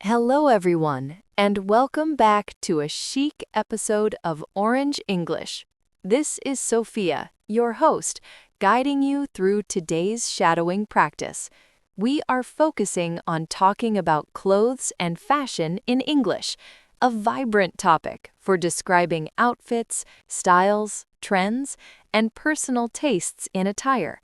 Hello, everyone, and welcome back to a chic episode of Orange English. This is Sophia, your host, guiding you through today's shadowing practice. We are focusing on talking about clothes and fashion in English, a vibrant topic for describing outfits, styles, trends, and personal tastes in attire.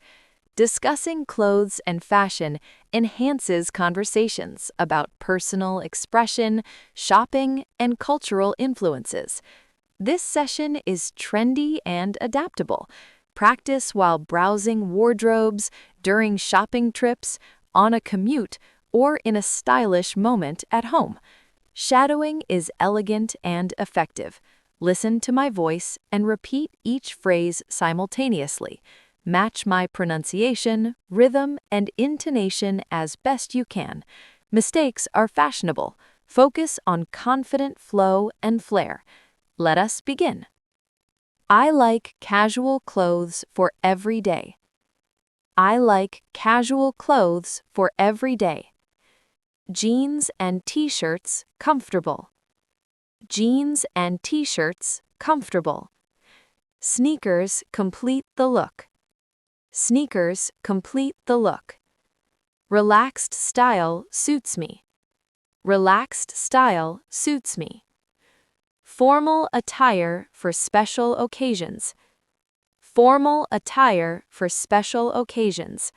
Discussing clothes and fashion enhances conversations about personal expression, shopping, and cultural influences. This session is trendy and adaptable. Practice while browsing wardrobes, during shopping trips, on a commute, or in a stylish moment at home. Shadowing is elegant and effective. Listen to my voice and repeat each phrase simultaneously. Match my pronunciation, rhythm, and intonation as best you can. Mistakes are fashionable. Focus on confident flow and flair. Let us begin. I like casual clothes for every day. I like casual clothes for every day. Jeans and t-shirts comfortable. Jeans and t-shirts comfortable. Sneakers complete the look. Sneakers complete the look. Relaxed style suits me. Relaxed style suits me. Formal attire for special occasions. Formal attire for special occasions.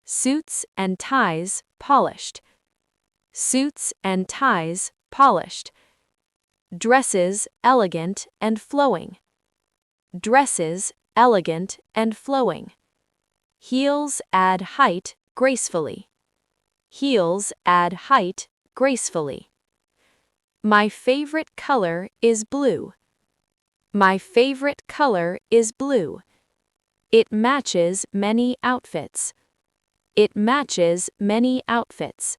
Suits and ties polished. Suits and ties polished. Dresses elegant and flowing. Dresses elegant and flowing. Heels add height gracefully. Heels add height gracefully. My favorite color is blue. My favorite color is blue. It matches many outfits. It matches many outfits.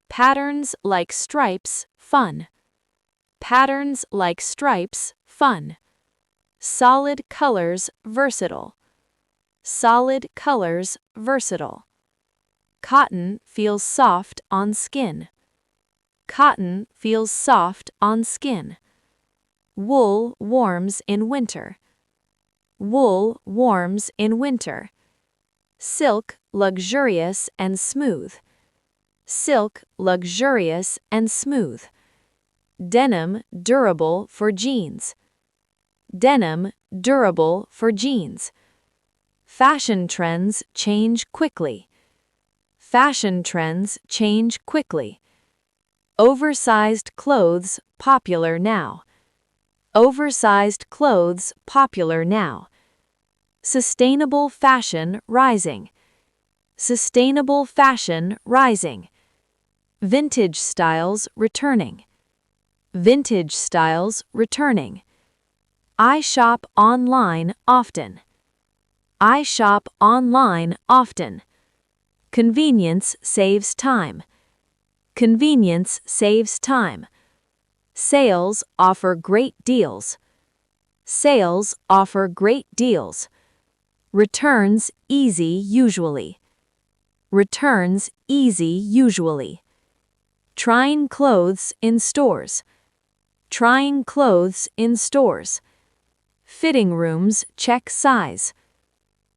Patterns like stripes, fun. Patterns like stripes, fun. Solid colors, versatile. Solid colors, versatile. Cotton feels soft on skin. Cotton feels soft on skin. Wool warms in winter. Wool warms in winter. Silk luxurious and smooth. Silk luxurious and smooth. Denim durable for jeans. Denim durable for jeans. Fashion trends change quickly. Fashion trends change quickly. Oversized clothes popular now. Oversized clothes popular now. Sustainable fashion rising. Sustainable fashion rising. Vintage styles returning. Vintage styles returning. I shop online often. I shop online often. Convenience saves time. Convenience saves time. Sales offer great deals. Sales offer great deals. Returns easy usually. Returns easy usually. Trying clothes in stores. Trying clothes in stores. Fitting rooms check size.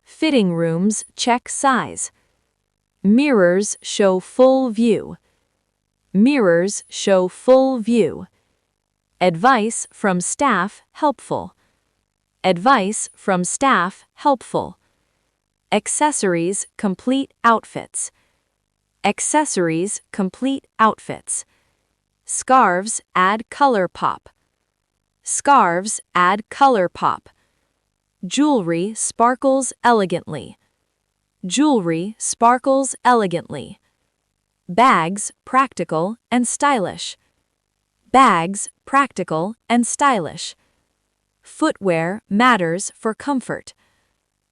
Fitting rooms check size. Mirrors show full view. Mirrors show full view. Advice from staff helpful. Advice from staff helpful. Accessories complete outfits. Accessories complete outfits. Scarves add color pop. Scarves add color pop. Jewelry sparkles elegantly. Jewelry sparkles elegantly. Bags practical and stylish. Bags practical and stylish. Footwear matters for comfort.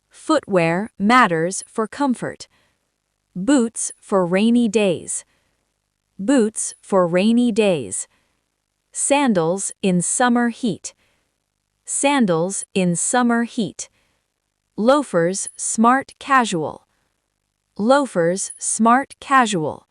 Footwear matters for comfort. Boots for rainy days. Boots for rainy days. Sandals in summer heat. Sandals in summer heat. Loafers smart casual. Loafers smart casual.